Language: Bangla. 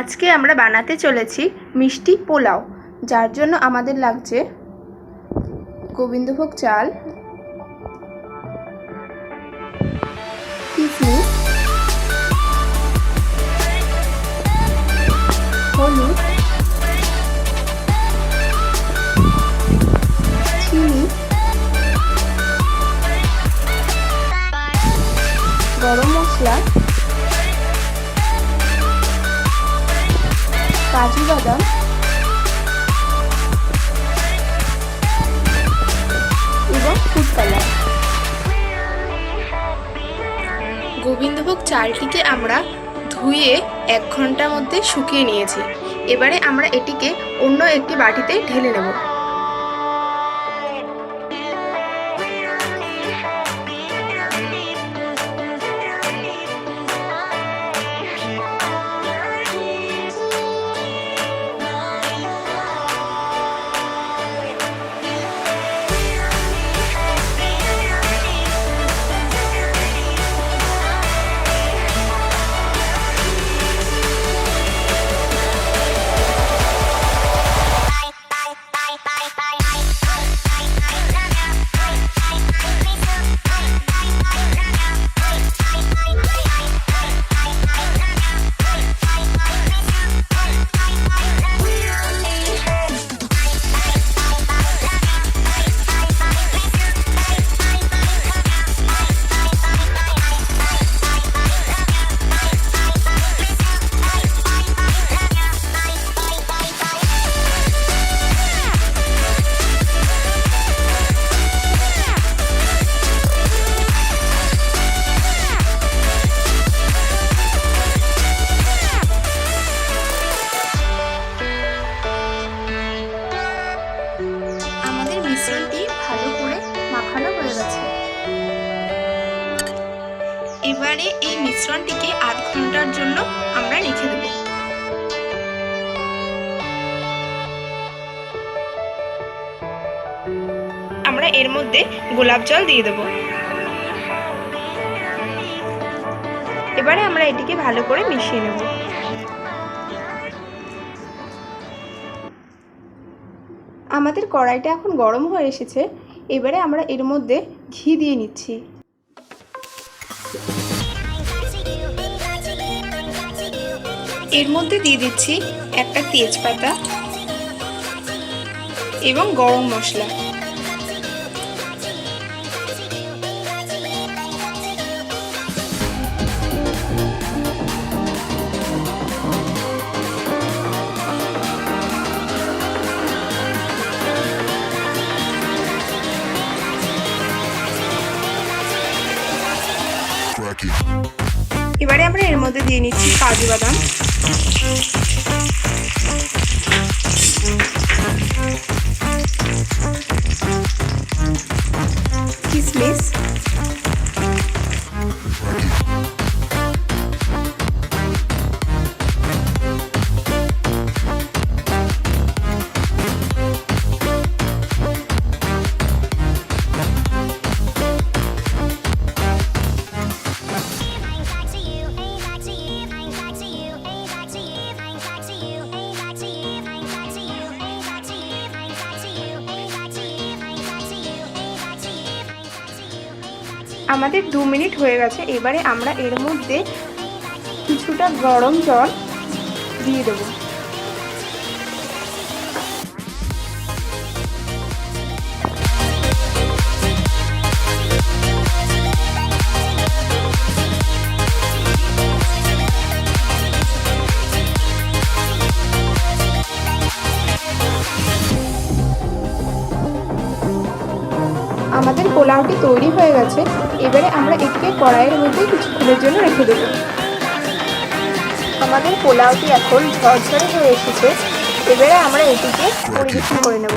আজকে আমরা বানাতে চলেছি মিষ্টি পোলাও, যার জন্য আমাদের লাগছে গোবিন্দভোগ চাল, কিশমিশ, হলুদ, চিনি, গরম মশলা, কাজু বাদাম এবং ফুড কালার। গোবিন্দভোগ চালটিকে আমরা ধুয়ে 1 ঘন্টার মধ্যে শুকিয়ে নিয়েছি। এবারে আমরা এটিকে অন্য একটি বাটিতে ঢেলে নেব। মিশ্রণটি ভালো করে মাখানো হয়ে গেছে। এবারে এই মিশ্রণটিকে আধ ঘন্টার জন্য আমরা রেখে দেব। আমরা এর মধ্যে গোলাপ জল দিয়ে দেব। এবারে আমরা এটিকে ভালো করে মিশিয়ে নেব। আমাদের কড়াইটা এখন গরম হয়ে এসেছে। এবারে আমরা এর মধ্যে ঘি দিয়ে নিচ্ছি। এর মধ্যে দিয়ে দিচ্ছি একটা তেজপাতা এবং গরম মশলা। এবারে আমরা এর মধ্যে দিয়ে নিচ্ছি কাজু বাদাম, কিশমিশ, আমাদের 2 মিনিট হয়ে গেছে। এবারে আমরা এর মধ্যে কিছুটা গরম জল দিয়ে দেব। আমাদের পোলাওটি তৈরি হয়ে গেছে। এবারে আমরা এটিকে কড়াইয়ের মধ্যে কিছুক্ষণের জন্য রেখে দেব। আমাদের পোলাওটি এখন ঝরঝরে হয়ে এসেছে। এবারে আমরা এটিকে পরিবেশন করে নেব।